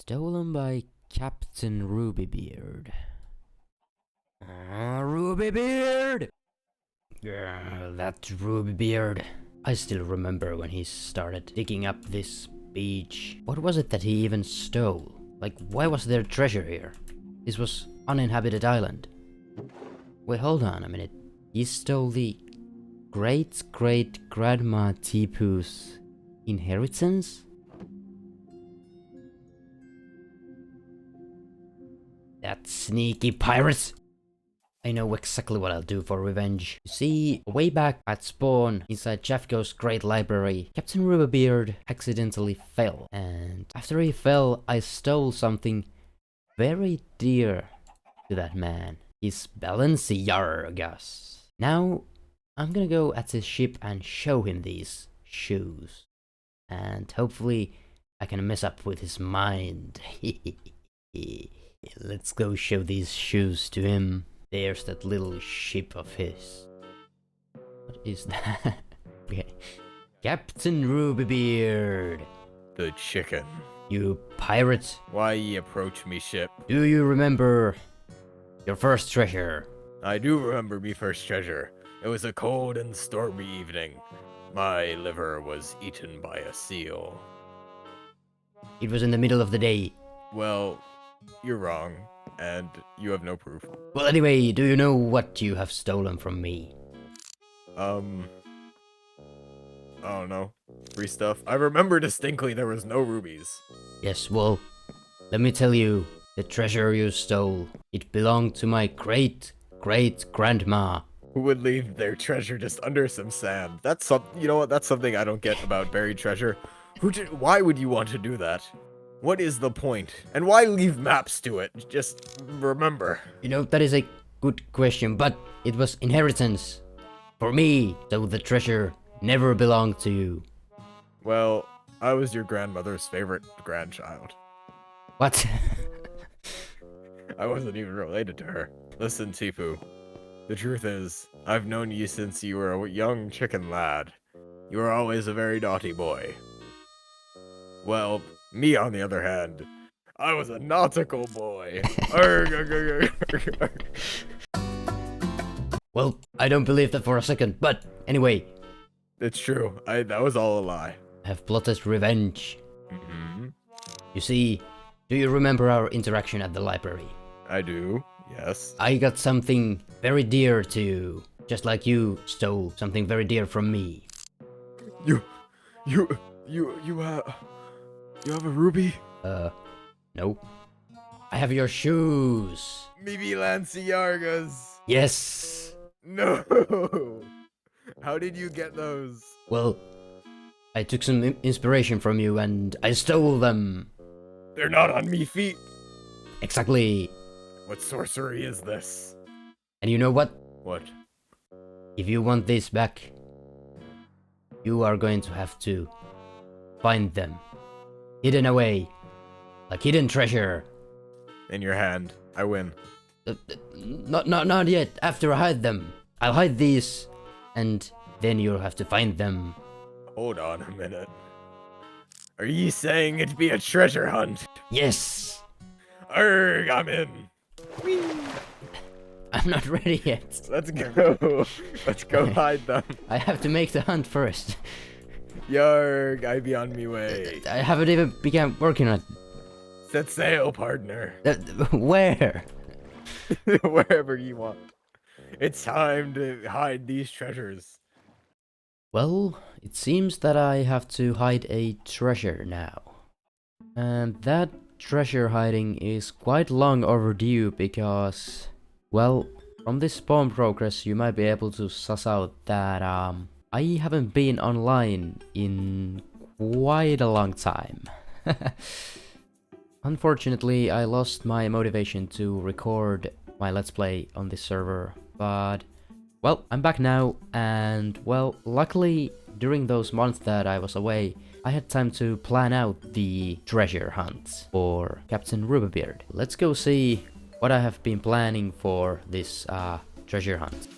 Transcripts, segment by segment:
Stolen by Captain Rubybeard. Rubybeard! Yeah, that Rubybeard. I still remember when he started digging up this beach. What was it that he even stole? Like, why was there treasure here? This was uninhabited island. Wait, hold on a minute. He stole the great-great-grandma Tipu's inheritance? That sneaky pirates! I know exactly what I'll do for revenge. You see, way back at spawn, inside Jeffco's great library, Captain Rubybeard accidentally fell. And after he fell, I stole something very dear to that man. His Balenciagas. Now, I'm gonna go at his ship and show him these shoes. And hopefully, I can mess up with his mind. Let's go show these shoes to him. There's that little ship of his. What is that? Okay. Captain Rubybeard. The chicken. You pirate. Why ye approach me ship? Do you remember your first treasure? I do remember me first treasure. It was a cold and stormy evening. My liver was eaten by a seal. It was in the middle of the day. Well, you're wrong, and you have no proof. Well, anyway, do you know what you have stolen from me? I don't know. Free stuff. I remember distinctly there was no rubies. Yes, well, let me tell you, the treasure you stole, it belonged to my great-great-grandma. Who would leave their treasure just under some sand? That's you know what? That's something I don't get about buried treasure. Why would you want to do that? What is the point? And why leave maps to it? Just remember. You know, that is a good question, but it was inheritance for me, so the treasure never belonged to you. Well, I was your grandmother's favorite grandchild. What? I wasn't even related to her. Listen, Tipu. The truth is, I've known you since you were a young chicken lad. You were always a very naughty boy. Well, me on the other hand, I was a nautical boy. Well, I don't believe that for a second, but anyway. It's true. That was all a lie. I have plotted revenge. Mm-hmm. You see, do you remember our interaction at the library? I do, yes. I got something very dear to you, just like you stole something very dear from me. You have a ruby? No. I have your shoes. Maybe Balenciagas. Yes. No. How did you get those? Well, I took some inspiration from you and I stole them. They're not on me feet. Exactly. What sorcery is this? And you know what? What? If you want this back, you are going to have to find them. Hidden away. Like hidden treasure. In your hand. I win. Not yet. After I hide them. I'll hide these. And then you'll have to find them. Hold on a minute. Are you saying it'd be a treasure hunt? Yes. Arrgh, I'm in. Whee. I'm not ready yet. Let's go. Let's go hide them. I have to make the hunt first. Yarg, I be on me way. I haven't even begun working on it. Set sail, partner. Where? Wherever you want. It's time to hide these treasures. Well, it seems that I have to hide a treasure now. And that treasure hiding is quite long overdue because, well, from this spawn progress you might be able to suss out that I haven't been online in quite a long time. Unfortunately, I lost my motivation to record my Let's Play on this server, but, well, I'm back now, and, well, luckily, during those months that I was away, I had time to plan out the treasure hunt for Captain Rubybeard. Let's go see what I have been planning for this treasure hunt.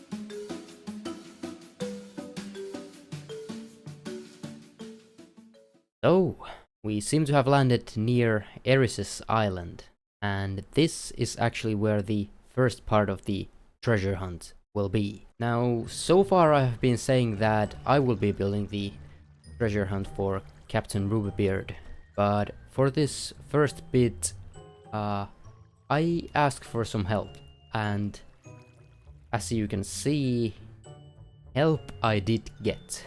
So, We seem to have landed near Eris's island, and this is actually where the first part of the treasure hunt will be. Now, so far I have been saying that I will be building the treasure hunt for Captain Rubybeard, but for this first bit, I asked for some help, and as you can see, help I did get.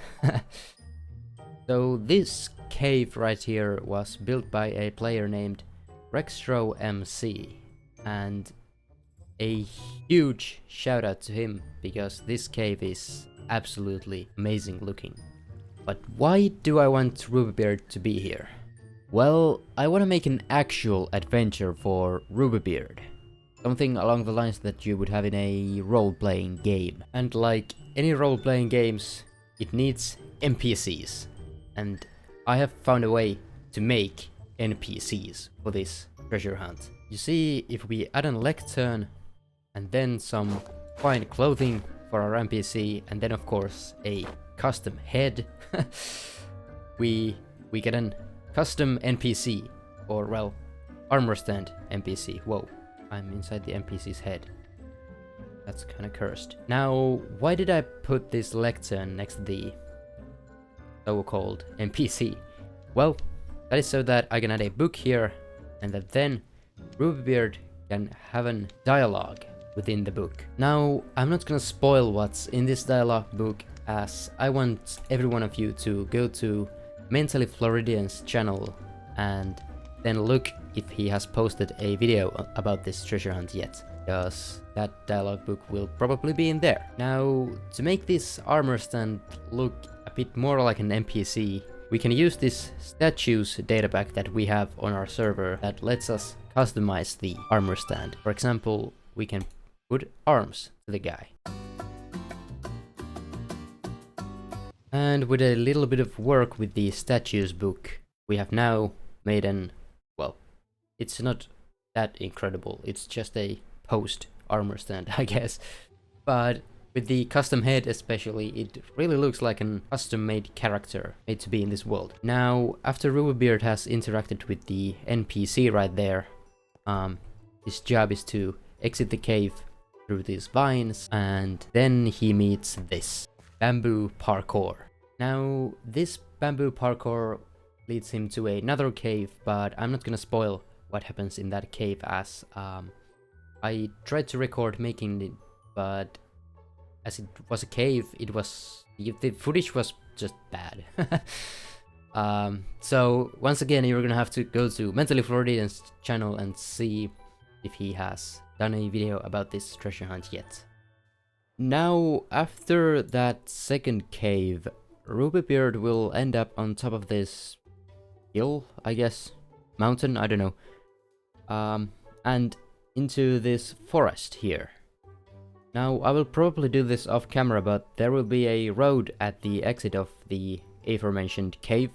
So this cave right here was built by a player named MC, and a huge shout out to him because this cave is absolutely amazing looking. But why do I want Rubybeard to be here? Well, I want to make an actual adventure for Rubybeard. Something along the lines that you would have in a role-playing game. And like any role-playing games, it needs NPCs. And I have found a way to make NPCs for this treasure hunt. You see, if we add a lectern, and then some fine clothing for our NPC, and then of course a custom head, we get an custom NPC, or well, armor stand NPC. Whoa, I'm inside the NPC's head. That's kinda cursed. Now, why did I put this lectern next to the so-called NPC? Well, that is so that I can add a book here, and that then Rubybeard can have a dialogue within the book. Now, I'm not gonna spoil what's in this dialogue book, as I want every one of you to go to Mentally Floridian's channel and then look if he has posted a video about this treasure hunt yet, because that dialogue book will probably be in there. Now, to make this armor stand look a bit more like an NPC, we can use this statues datapack that we have on our server that lets us customize the armor stand. For example, we can put arms to the guy. And with a little bit of work with the statues book, we have now made an, well, it's not that incredible, it's just a post armor stand, I guess. But with the custom head especially, it really looks like an custom made character made to be in this world. Now, after Rubybeard has interacted with the NPC right there, his job is to exit the cave through these vines, and then he meets this bamboo parkour. Now, this bamboo parkour leads him to another cave, but I'm not gonna spoil what happens in that cave, as I tried to record making it, but as it was a cave, it was, the footage was just bad. So once again, you're gonna have to go to Mentally Floridian's channel and see if he has done a video about this treasure hunt yet. Now, after that second cave, Rubybeard will end up on top of this hill, I guess, mountain, I don't know, and into this forest here. Now, I will probably do this off camera, but there will be a road at the exit of the aforementioned cave.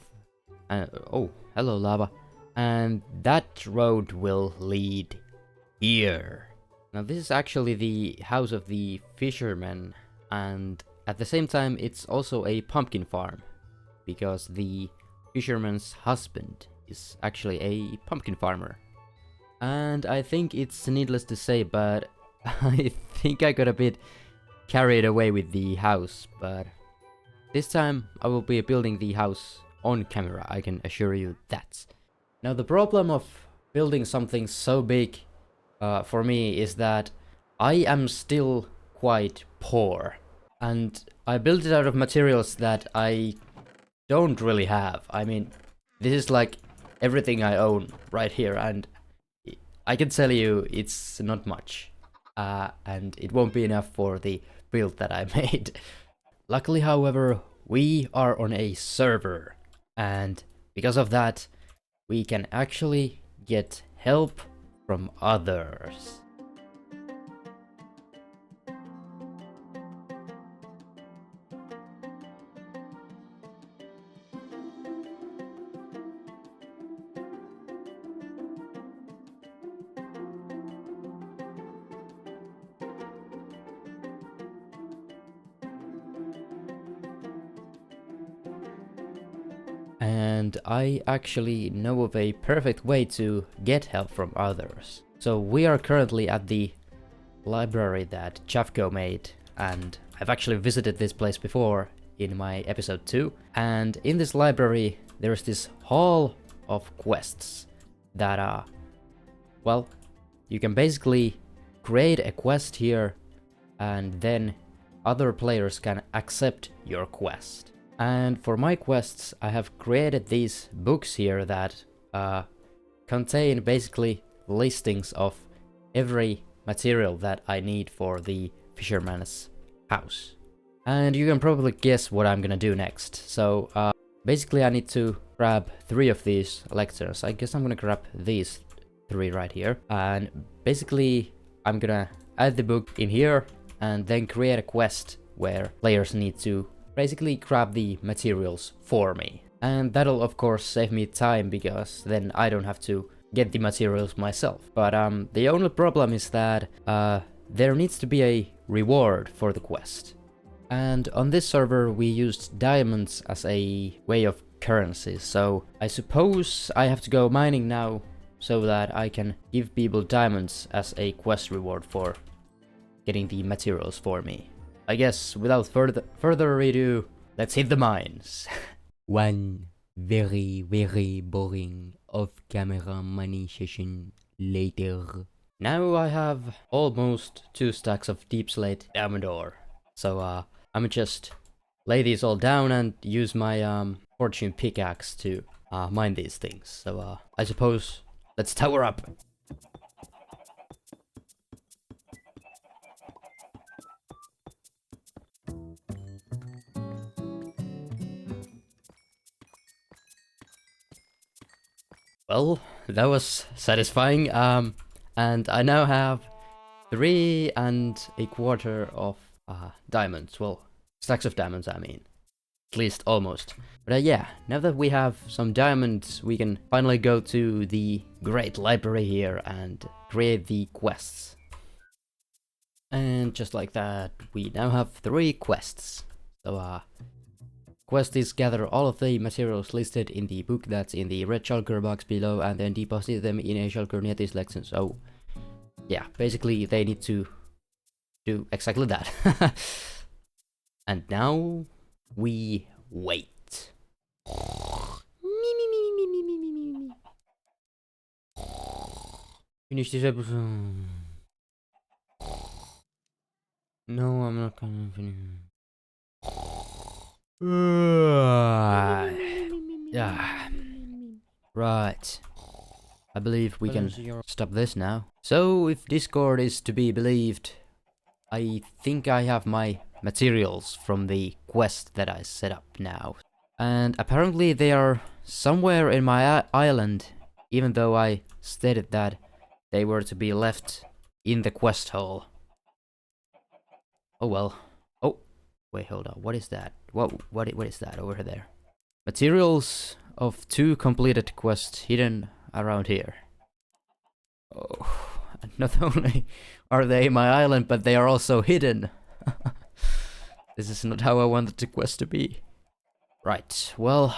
Oh, hello lava. And that road will lead here. Now, this is actually the house of the fisherman, and at the same time it's also a pumpkin farm, because the fisherman's husband is actually a pumpkin farmer. And I think it's needless to say, but I think I got a bit carried away with the house, but this time I will be building the house on camera, I can assure you that. Now, the problem of building something so big for me is that I am still quite poor, and I built it out of materials that I don't really have. I mean, this is like everything I own right here, and I can tell you it's not much, and it won't be enough for the build that I made. Luckily, however, we are on a server, and because of that, we can actually get help from others. And I actually know of a perfect way to get help from others. So we are currently at the library that Jafko made, and I've actually visited this place before in my episode 2. And in this library there's this hall of quests that well, you can basically create a quest here and then other players can accept your quest. And for my quests I have created these books here that contain basically listings of every material that I need for the fisherman's house. And you can probably guess what I'm gonna do next. So basically I need to grab 3 of these lectures. I guess I'm gonna grab these 3 right here. And basically I'm gonna add the book in here and then create a quest where players need to basically grab the materials for me. And that'll of course save me time because then I don't have to get the materials myself. But the only problem is that there needs to be a reward for the quest. And on this server we used diamonds as a way of currency, so I suppose I have to go mining now so that I can give people diamonds as a quest reward for getting the materials for me. I guess without further ado, let's hit the mines. One very boring off-camera mining session later. Now I have almost 2 stacks of deep slate diamond ore. So I'ma just lay these all down and use my fortune pickaxe to mine these things. So I suppose let's tower up. Well, that was satisfying. And I now have 3 1/4 of diamonds. Well, stacks of diamonds, I mean. At least almost. But yeah, now that we have some diamonds, we can finally go to the great library here and create the quests. And just like that, we now have 3 quests. So quest is gather all of the materials listed in the book that's in the red shulker box below and then deposit them in a shulker near this section. So yeah, basically they need to do exactly that. And now we wait. Finish this episode. No, I'm not gonna finish. Yeah. Right. I believe we can stop this now. So, if Discord is to be believed, I think I have my materials from the quest that I set up now. And apparently they are somewhere in my island, even though I stated that they were to be left in the quest hole. Oh well. Oh, wait, hold on. What is that? What is that over there? Materials of 2 completed quests hidden around here. Oh, not only are they in my island, but they are also hidden. This is not how I wanted the quest to be. Right, well,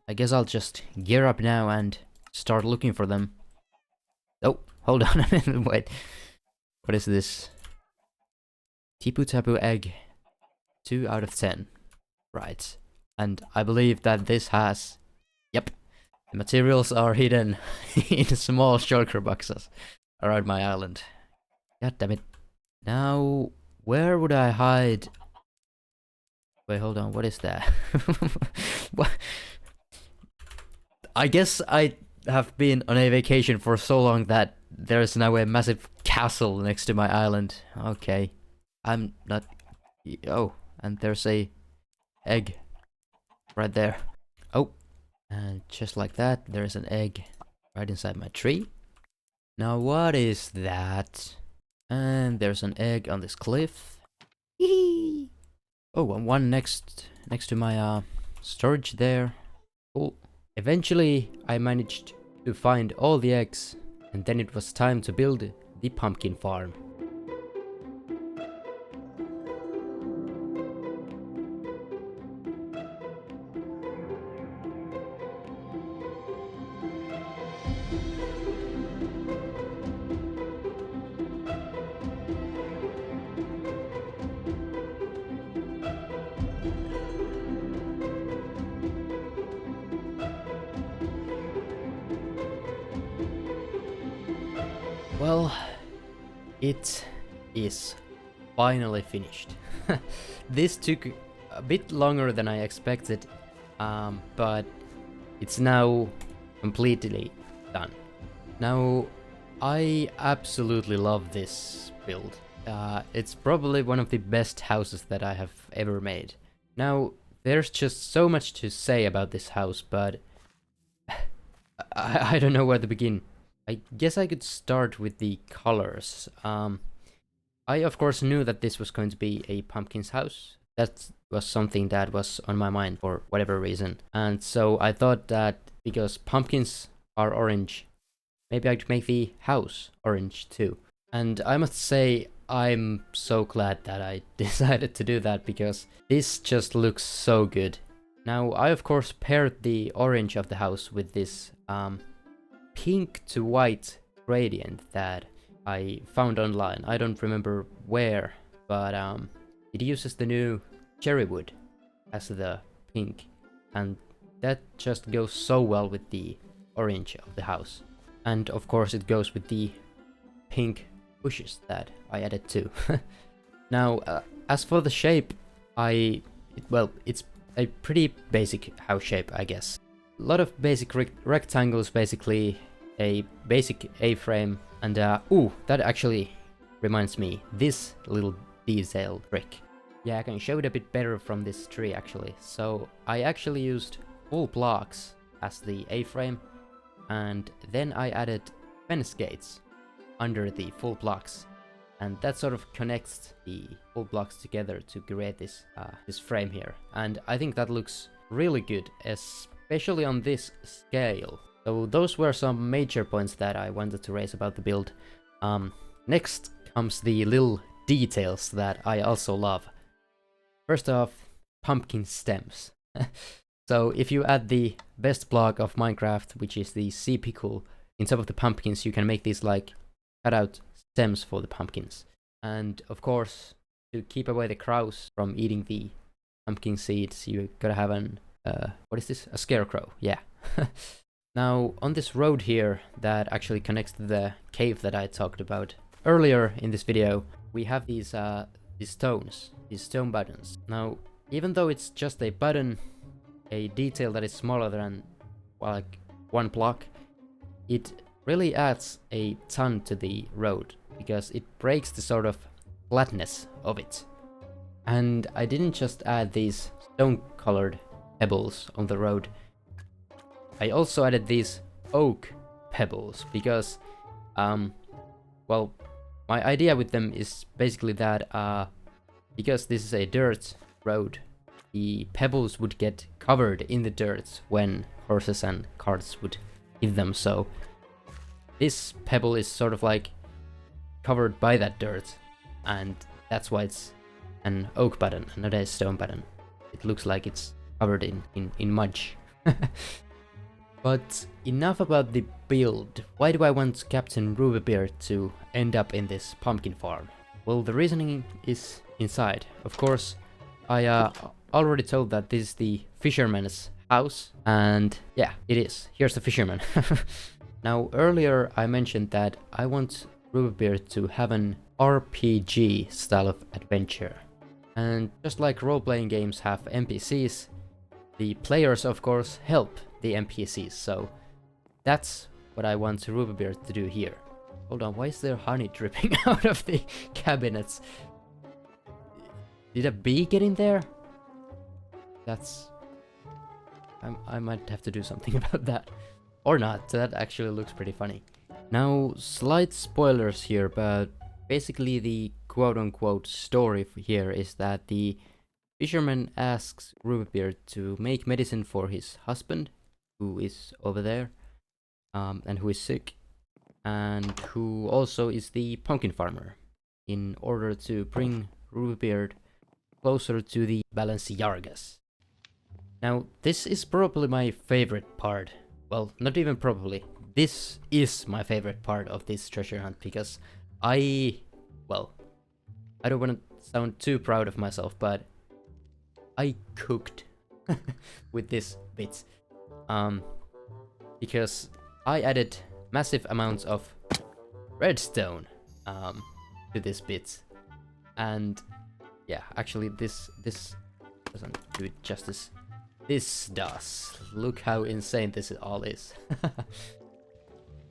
I guess I'll just gear up now and start looking for them. Oh, hold on a minute, wait. What is this? Tipu Tapu egg. 2 out of 10. Right. And I believe that this has... Yep. The materials are hidden in small shulker boxes around my island. God damn it. Now, where would I hide? Wait, hold on, what is that? What? I guess I have been on a vacation for so long that there's now a massive castle next to my island. Okay. I'm not... Oh, and there's a egg right there. Oh, and just like that, there's an egg right inside my tree. Now what is that? And there's an egg on this cliff. Oh, and one next to my storage there. Cool. Eventually, I managed to find all the eggs, and then it was time to build the pumpkin farm. Well, it is finally finished. This took a bit longer than I expected, but it's now completely done. Now, I absolutely love this build. It's probably one of the best houses that I have ever made. Now, there's just so much to say about this house, but I don't know where to begin. I guess I could start with the colors. I of course knew that this was going to be a pumpkin's house. That was something that was on my mind for whatever reason. And so I thought that because pumpkins are orange, maybe I could make the house orange too. And I must say, I'm so glad that I decided to do that because this just looks so good. Now, I of course paired the orange of the house with this pink to white gradient that I found online. I don't remember where, but it uses the new cherry wood as the pink, and that just goes so well with the orange of the house. And of course it goes with the pink bushes that I added too. Now, as for the shape, it's a pretty basic house shape, I guess. A lot of basic rectangles, basically a basic A-frame, and ooh, that actually reminds me, this little detail trick. Yeah, I can show it a bit better from this tree actually. So I actually used full blocks as the A-frame, and then I added fence gates under the full blocks, and that sort of connects the full blocks together to create this this frame here. And I think that looks really good, especially on this scale. So those were some major points that I wanted to raise about the build. Next comes the little details that I also love. First off, pumpkin stems. So if you add the best block of Minecraft, which is the sea pickle, in top of the pumpkins, you can make these like cutout stems for the pumpkins. And of course, to keep away the crows from eating the pumpkin seeds, you gotta have an what is this? A scarecrow, yeah. Now, on this road here that actually connects to the cave that I talked about earlier in this video, we have these stones, these stone buttons. Now, even though it's just a button, a detail that is smaller than, well, like one block, it really adds a ton to the road because it breaks the sort of flatness of it. And I didn't just add these stone-colored pebbles on the road. I also added these oak pebbles because, well, my idea with them is basically that because this is a dirt road, the pebbles would get covered in the dirt when horses and carts would hit them, so this pebble is sort of like covered by that dirt, and that's why it's an oak button, not a stone button. It looks like it's covered in mud. But enough about the build. Why do I want Captain Rubybeard to end up in this pumpkin farm? Well, the reasoning is inside. Of course, I already told that this is the fisherman's house, and yeah, it is. Here's the fisherman. Now, earlier I mentioned that I want Rubybeard to have an RPG style of adventure. And just like role-playing games have NPCs, the players of course help the NPCs, so that's what I want Rubybeard to do here. Hold on, why is there honey dripping out of the cabinets? Did a bee get in there? That's... I might have to do something about that. Or not, that actually looks pretty funny. Now, slight spoilers here, but basically the quote-unquote story here is that the fisherman asks Rubybeard to make medicine for his husband, who is over there, and who is sick, and who also is the pumpkin farmer, in order to bring Rubybeard closer to the Balenciagas. Now, this is probably my favorite part. Well, not even probably. This is my favorite part of this treasure hunt because I don't want to sound too proud of myself, but I cooked with this bit. Because I added massive amounts of redstone to this bit. And yeah, actually this doesn't do it justice. This does. Look how insane this all is.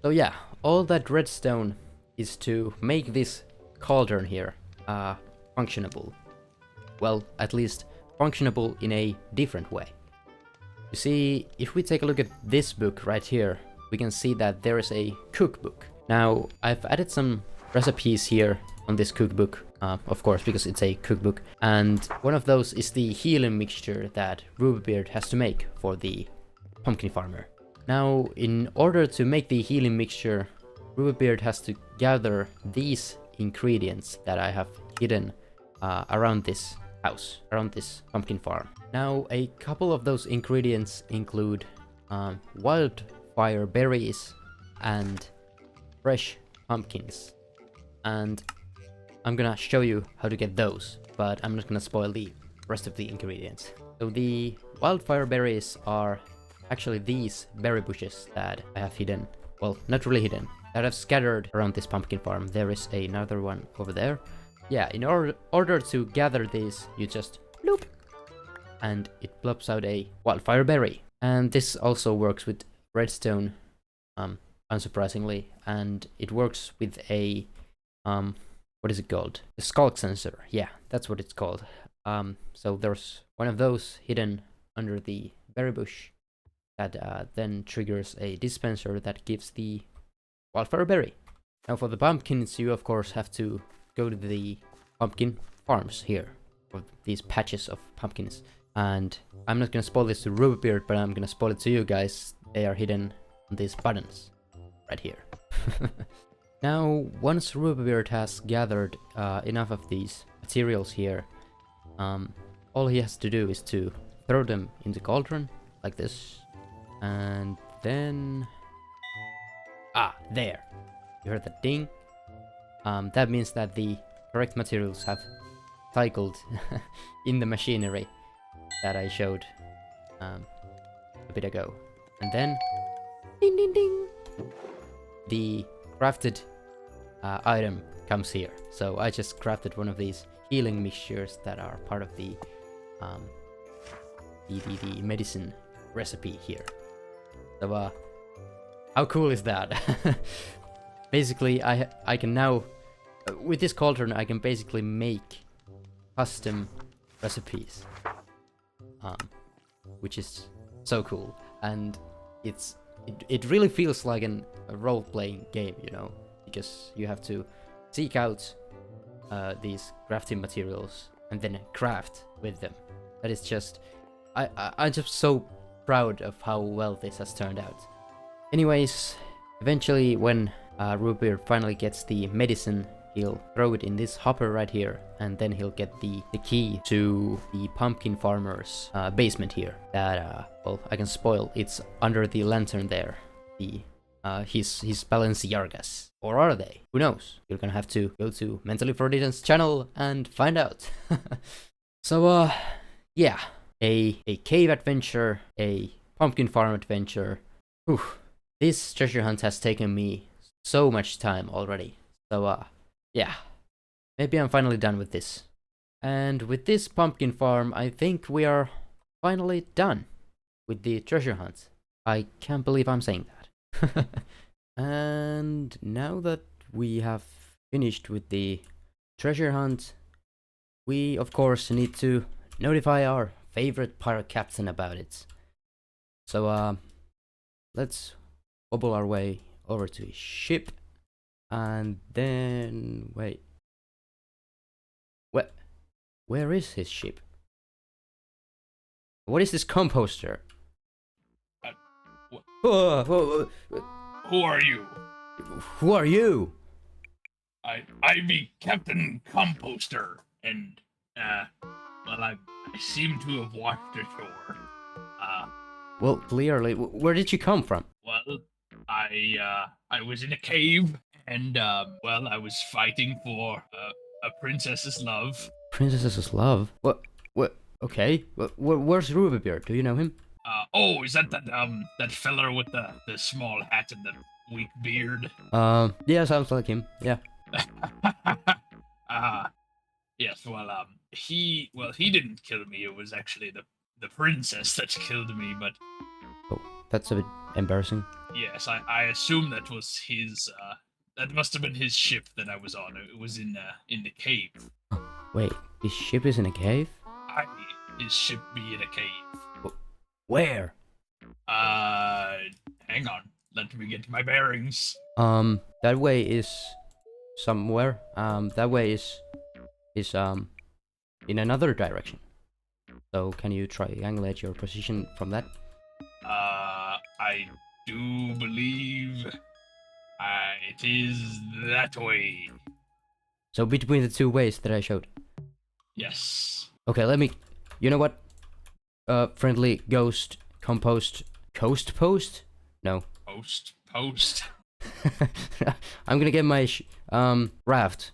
So yeah, all that redstone is to make this cauldron here functionable. Well, at least functionable in a different way. You see, if we take a look at this book right here, we can see that there is a cookbook. Now, I've added some recipes here on this cookbook, of course, because it's a cookbook. And one of those is the healing mixture that Rubybeard has to make for the pumpkin farmer. Now, in order to make the healing mixture, Rubybeard has to gather these ingredients that I have hidden around this house, around this pumpkin farm. Now, a couple of those ingredients include wildfire berries and fresh pumpkins. And I'm gonna show you how to get those, but I'm not gonna spoil the rest of the ingredients. So the wildfire berries are actually these berry bushes that I have hidden. Well, not really hidden, that I've scattered around this pumpkin farm. There is another one over there. Yeah, in order to gather these, you just bloop, and it plops out a wildfire berry. And this also works with redstone, unsurprisingly, and it works with a what is it called? The skulk sensor. Yeah, that's what it's called. So there's one of those hidden under the berry bush that then triggers a dispenser that gives the wildfire berry. Now for the pumpkins, you of course have to go to the pumpkin farms here, for these patches of pumpkins. And I'm not gonna spoil this to Rubybeard, but I'm gonna spoil it to you guys. They are hidden on these buttons right here. Now, once Rubybeard has gathered enough of these materials here, all he has to do is to throw them in the cauldron, like this, and then... there! You heard that ding? That means that the correct materials have cycled in the machinery that I showed a bit ago. And then... ding ding ding! The crafted item comes here. So I just crafted one of these healing mixtures that are part of the medicine recipe here. So how cool is that? Basically, I can now with this cauldron I can basically make custom recipes, which is so cool, and it really feels like a role-playing game, you know, because you have to seek out these crafting materials and then craft with them. That is just, I'm just so proud of how well this has turned out. Anyways, eventually when Rubybeard finally gets the medicine, he'll throw it in this hopper right here, and then he'll get the key to the pumpkin farmer's basement here. That, well, I can spoil, it's under the lantern there. His Balenciagas. Or are they? Who knows? You're gonna have to go to Mentally for Ditton's channel and find out. So, yeah. A cave adventure, a pumpkin farm adventure. Whew. This treasure hunt has taken me so much time already. So, yeah. Maybe I'm finally done with this. And with this pumpkin farm, I think we are finally done with the treasure hunt. I can't believe I'm saying that. And now that we have finished with the treasure hunt, we of course need to notify our favorite pirate captain about it. So let's wobble our way over to his ship, and then wait, where is his ship? What is this composter? Who are you? Who are you? I be Captain Composter, and well, I seem to have washed ashore. Well, clearly, where did you come from? Well, I was in a cave, and well, I was fighting for a princess's love. Princess's love? What? Okay. Where's Rubybeard? Do you know him? Oh, is that that feller with the small hat and the weak beard? Yeah, sounds like him. Yeah. Yes. He didn't kill me. It was actually the princess that killed me. But Oh, that's a bit embarrassing. yes, I assume that was his. That must have been his ship that I was on. It was in the cave. Wait, his ship is in a cave? His ship be in a cave. Where? Hang on. Let me get my bearings. That way is somewhere. That way is in another direction. So can you triangulate your position from that? I do believe it is that way. So between the two ways that I showed. Yes. Okay, let me. You know what? Friendly ghost compost coast post? No. Post. I'm gonna get my raft.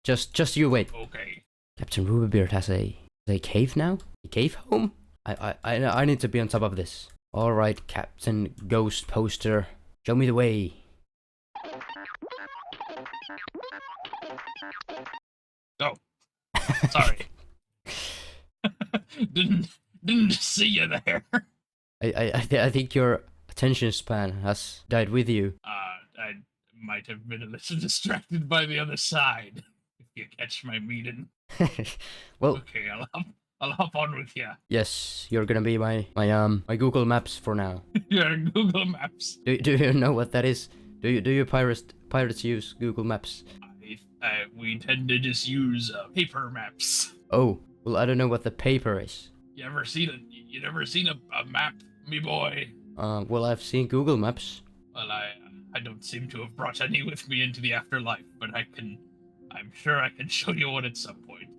Just you wait. Okay. Captain Rubybeard has a cave now? A cave home? I need to be on top of this. Alright, Captain Ghost Poster. Show me the way. Oh. Sorry. didn't see you there. I think your attention span has died with you. I might have been a little distracted by the other side. If you catch my meaning. Well, Okay, I'll hop on with you. yes, you're gonna be my Google Maps for now. Your Google Maps. Do you know what that is? Do you pirates use Google Maps? We tend to just use paper maps. Oh, well, I don't know what the paper is. You never seen a map, me boy? Well, I've seen Google Maps. Well, I don't seem to have brought any with me into the afterlife, but I'm sure I can show you one at some point.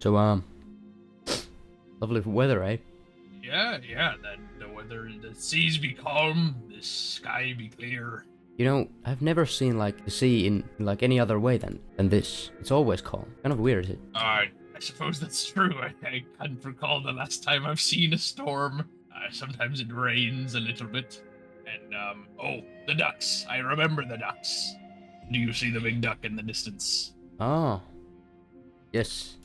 So, lovely weather, eh? Yeah, the weather, the seas be calm, the sky be clear. You know, I've never seen like the sea in like any other way than this. It's always calm. Kind of weird, is it? I suppose that's true. I can't recall the last time I've seen a storm. Sometimes it rains a little bit. And, oh, the ducks. I remember the ducks. Do you see the big duck in the distance? Ah. Yes.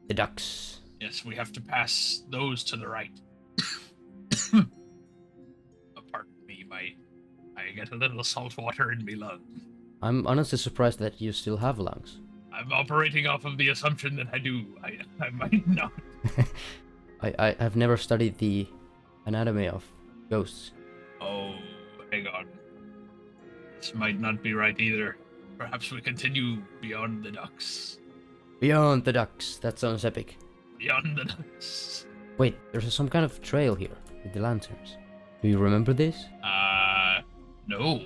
The ducks. Yes, we have to pass those to the right. Pardon me, I get a little salt water in me lungs. I'm honestly surprised that you still have lungs. I'm operating off of the assumption that I do. I might not. I've never studied the anatomy of ghosts. Oh, hang on. This might not be right either. Perhaps we continue beyond the ducks. Beyond the ducks. That sounds epic. Beyond the ducks. Wait, there's some kind of trail here with the lanterns. Do you remember this? No.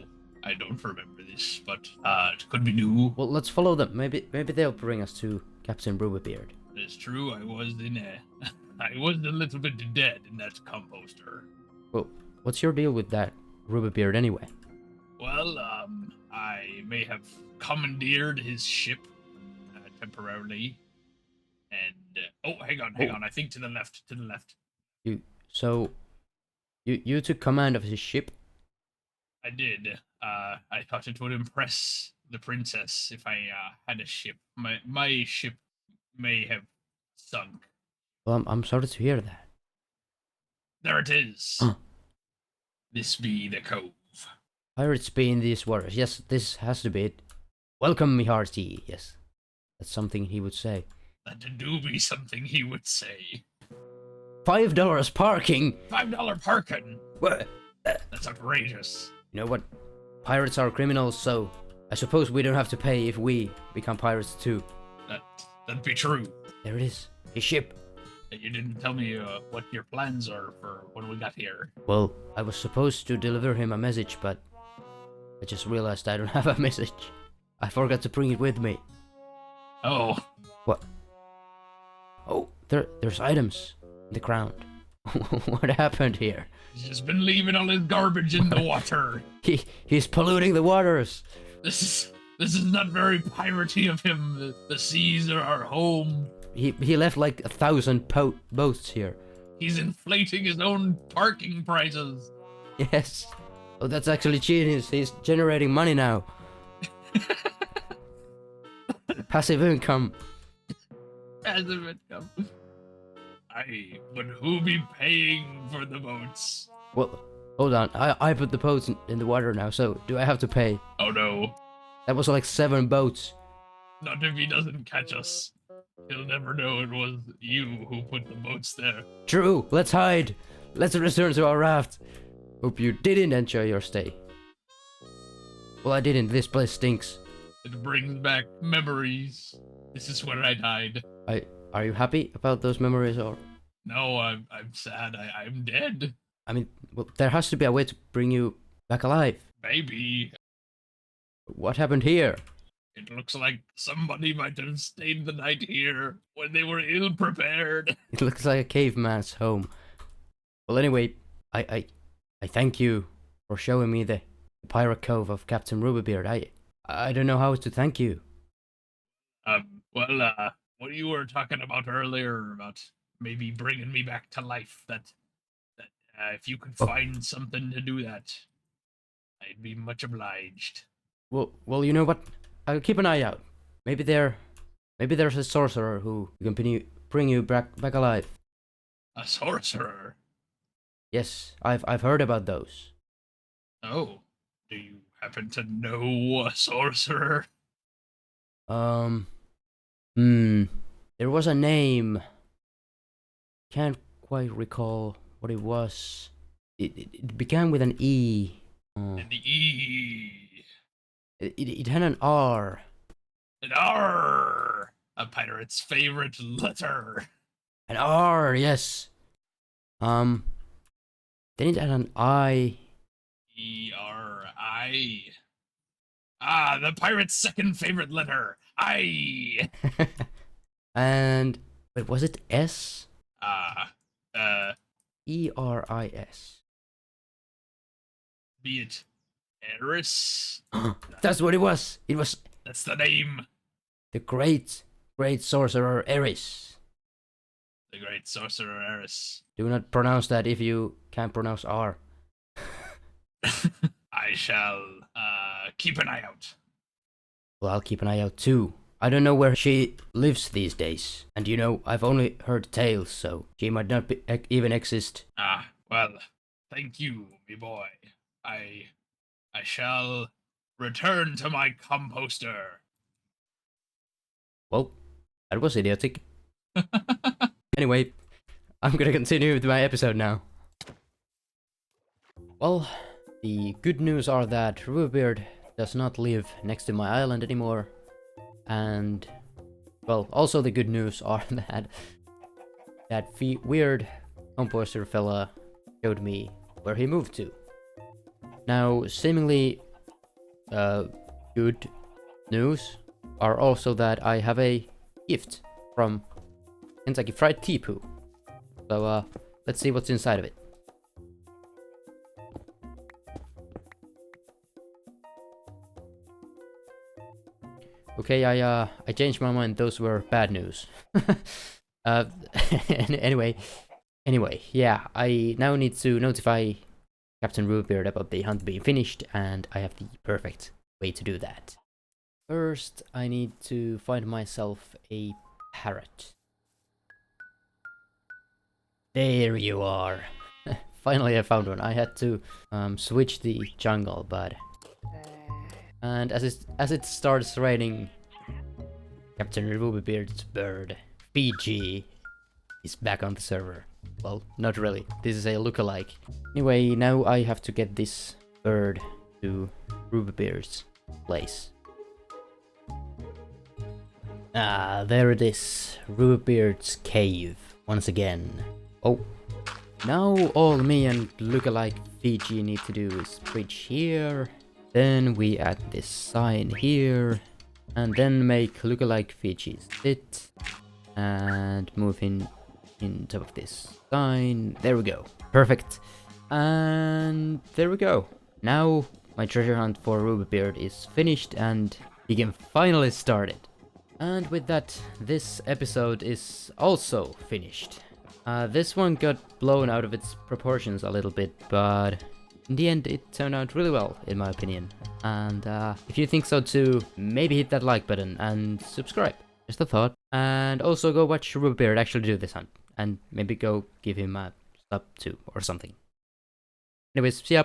I don't remember this, but, it could be new. Well, let's follow them. Maybe they'll bring us to Captain Rubybeard. It's true, I was a little bit dead in that composter. Well, what's your deal with that Rubybeard anyway? Well, I may have commandeered his ship temporarily, and oh, hang on. I think to the left. You took command of his ship? I did. I thought it would impress the princess if I had a ship. My ship may have sunk. Well, I'm sorry to hear that. There it is. Huh. This be the cove. Pirates be in these waters. Yes, this has to be it. Welcome, me hearty. Yes, that's something he would say. That do be something he would say. $5 parking? $5 parking? What? That's outrageous. You know what? Pirates are criminals, so I suppose we don't have to pay if we become pirates too. That'd be true. There it is. His ship. You didn't tell me what your plans are for when we got here. Well, I was supposed to deliver him a message, but I just realized I don't have a message. I forgot to bring it with me. Oh. What? Oh, there's items in the ground. What happened here? He's just been leaving all his garbage in the water. He's polluting the waters. This is not very piratey of him. The seas are our home. He left like 1,000 boats here. He's inflating his own parking prices. Yes. Oh, that's actually genius. He's generating money now. Passive income. Passive income. But who be paying for the boats? Well, hold on. I put the boats in the water now, so do I have to pay? Oh no. That was like 7 boats. Not if he doesn't catch us. He'll never know it was you who put the boats there. True. Let's hide. Let's return to our raft. Hope you didn't enjoy your stay. Well, I didn't. This place stinks. It brings back memories. This is where I died. Are you happy about those memories, or? No, I'm sad. I'm dead. I mean, well, there has to be a way to bring you back alive. Maybe. What happened here? It looks like somebody might have stayed the night here when they were ill-prepared. It looks like a caveman's home. Well, anyway, I thank you for showing me the pirate cove of Captain Rubybeard. I don't know how to thank you. What you were talking about earlier about maybe bringing me back to life, that if you could find something to do that, I'd be much obliged. Well, you know what? I'll keep an eye out. Maybe there's a sorcerer who can bring you back alive. A sorcerer? Yes, I've heard about those. Oh, do you happen to know a sorcerer? There was a name. Can't quite recall what it was. It began with an E. An E. It had an R. An R. A pirate's favorite letter. An R, yes. Then it had an I. E-R-I. Ah, the pirate's second favorite letter. I. And wait, was it S? E-R-I-S. Be it Eris. That's what it was. That's the name. The great sorcerer Eris. The great sorcerer Eris. Do not pronounce that if you can't pronounce R. I shall keep an eye out. Well, I'll keep an eye out too. I don't know where she lives these days, and you know, I've only heard tales, so she might not even exist. Ah, well, thank you, me boy. I shall return to my composter. Well, that was idiotic. Anyway, I'm gonna continue with my episode now. Well, the good news are that Rubybeard does not live next to my island anymore. And, well, also the good news are that weird composter fella showed me where he moved to. Now, seemingly good news are also that I have a gift from Kentucky Fried Teapoo. So, let's see what's inside of it. Okay, I changed my mind. Those were bad news. Anyway, yeah, I now need to notify Captain Rubybeard about the hunt being finished, and I have the perfect way to do that. First, I need to find myself a parrot. There you are. Finally, I found one. I had to switch the jungle, but. And as it starts raining, Captain Rubybeard's bird, PG, is back on the server. Well, not really. This is a lookalike. Anyway, now I have to get this bird to Rubybeard's place. Ah, there it is. Rubybeard's cave, once again. Oh, now all me and lookalike Fiji need to do is bridge here. Then we add this sign here, and then make lookalike Fiji sit, and move in top of this sign. There we go. Perfect. And there we go. Now my treasure hunt for Rubybeard is finished, and we can finally start it. And with that, this episode is also finished. This one got blown out of its proportions a little bit, but in the end it turned out really well, in my opinion. And if you think so too, maybe hit that like button and subscribe. Just a thought. And also go watch Rubybeard actually do this hunt, and maybe go give him a sub too or something. Anyways, see ya!